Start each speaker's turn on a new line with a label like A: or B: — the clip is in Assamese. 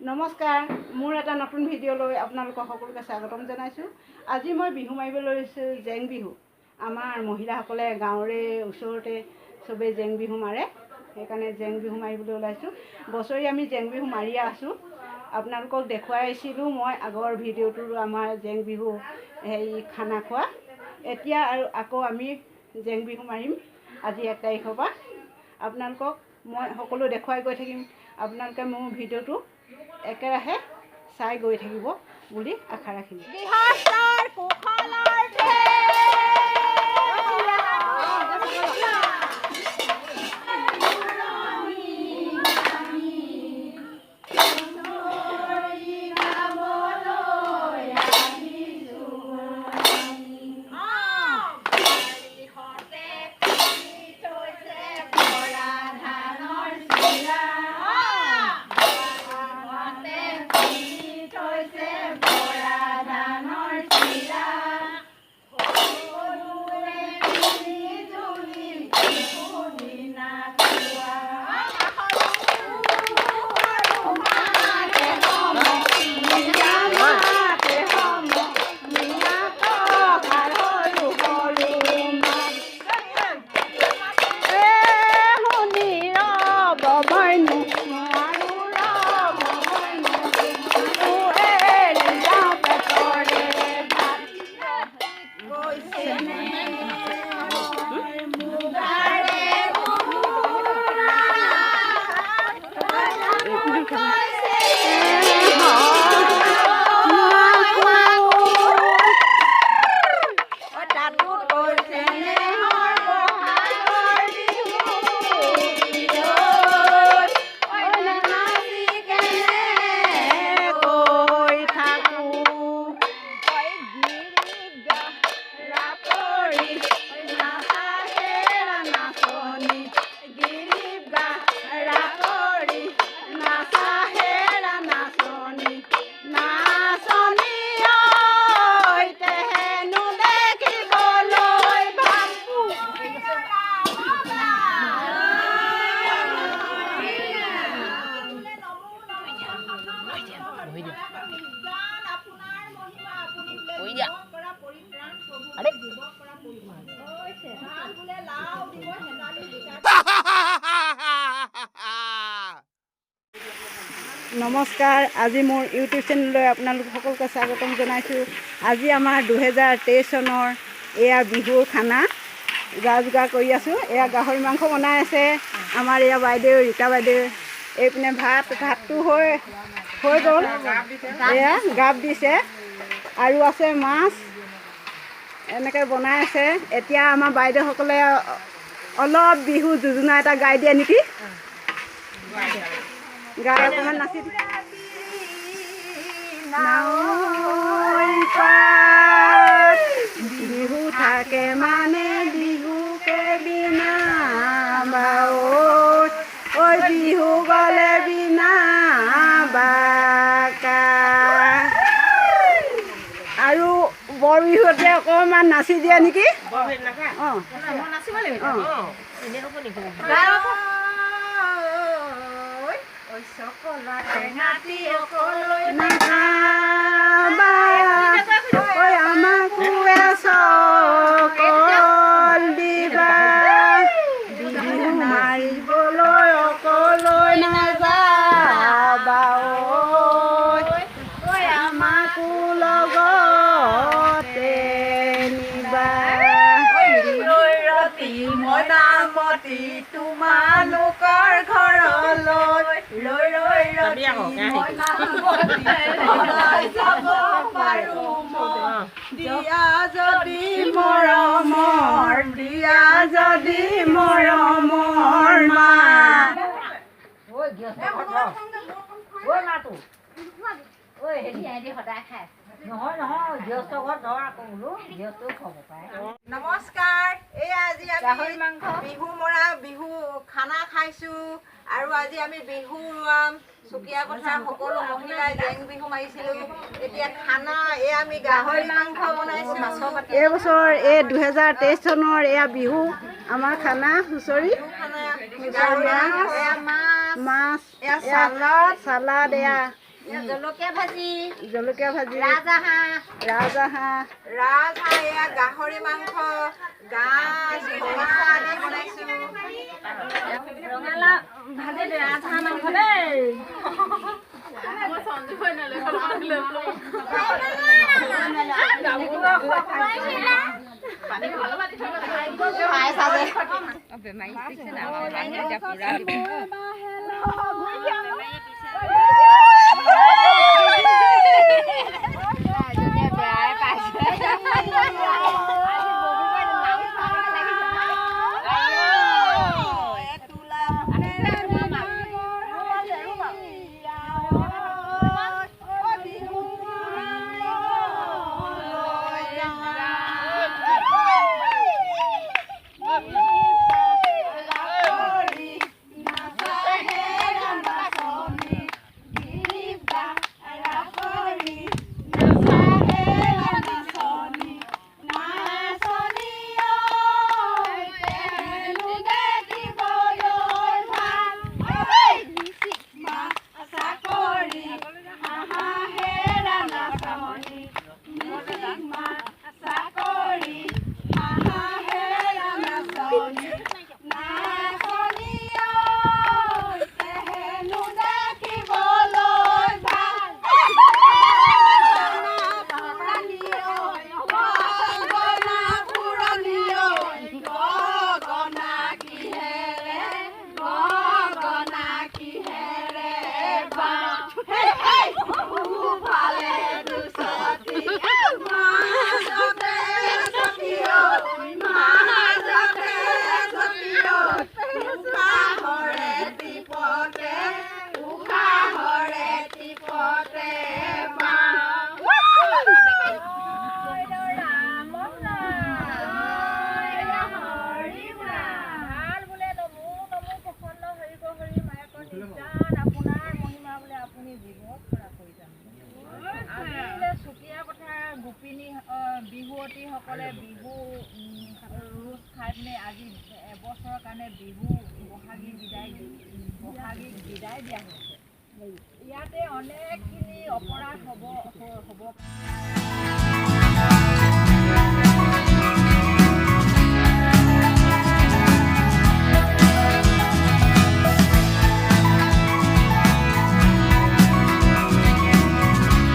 A: নমস্কাৰ, মোৰ এটা নতুন ভিডিঅ'লৈ আপোনালোকক সকলোকে স্বাগতম জনাইছোঁ। আজি মই বিহু মাৰিবলৈ লৈছোঁ জেং বিহু। আমাৰ মহিলাসকলে গাঁৱৰে ওচৰতে চবেই জেং বিহু মাৰে, সেইকাৰণে জেং বিহু মাৰিবলৈ ওলাইছোঁ। বছৰি আমি জেং বিহু মাৰিয়ে আছোঁ। আপোনালোকক দেখুৱাইছিলোঁ মই আগৰ ভিডিঅ'টো আমাৰ জেং বিহু খানা খোৱা। এতিয়া আৰু আকৌ আমি জেং বিহু মাৰিম আজি 1 তাৰিখৰ পৰা। আপোনালোকক মই সকলো দেখুৱাই গৈ থাকিম। আপোনালোকে মোৰ ভিডিঅ'টো একেৰাহে চাই গৈ থাকিব বুলি আশা ৰাখিলোঁ। নমস্কাৰ, আজি মোৰ ইউটিউব চেনেললৈ আপোনালোক সকলোকে স্বাগতম জনাইছোঁ। আজি আমাৰ 2023 চনৰ এয়া বিহুৰ খানা যা যোগাৰ কৰি আছোঁ। এয়া গাহৰি মাংস বনাই আছে আমাৰ এয়া বাইদেউ ৰীতা বাইদেউ। এইপিনে ভাতটো হৈ গ'ল, এয়া গাপ দিছে আৰু আছে মাছ এনেকৈ বনাই আছে। এতিয়া আমাৰ বাইদেউসকলে অলপ বিহু যোজনা এটা গাই দিয়ে নেকি, গাই অকণমান নাচি বিহু থাকে মানে বিহুকে বিনা ঐ বিহু গ'লে বিনা বাকা। আৰু বৰ বিহুতে অকণমান নাচি দিয়ে নেকি। অঁ আমাকো চকল দিবা, বিহু মাৰিবলৈ অকলৈ নাযাবা, আমাকো লগতে নিবা। মনামতি তোমালোকৰ ঘৰলৈ দিয়া যদি মৰমৰ মা। নমস্কাৰ, এই আজি আমি বিহু মৰা বিহু খানা খাইছোঁ আৰু আজি আমি বিহু উৰুৱাম। চুকীয়া কথা সকলো মহিলাই জেং বিহু মাৰিছিলোঁ। এতিয়া খানা এই আমি গাহৰি মাংস বনাইছোঁ। এই বছৰ 2023 চনৰ এয়া বিহু আমাৰ খানা হুঁচৰি মাছ, চালাড এয়া
B: জলকীয়া ভাজি
A: ৰাজহাঁহ
B: এয়া গাহৰি মাংস গাজ আদি বনাইছো ৰঙালাও ভাজি ৰাজহাঁহ মাংস দেই বিহুৱতীসকলে বিহু ৰুচ খাই পিনে আজি এবছৰৰ কাৰণে বিহু বহাগী বিদায় দিয়া হৈছে ইয়াতে অনেকখিনি অপৰাধ হ'ব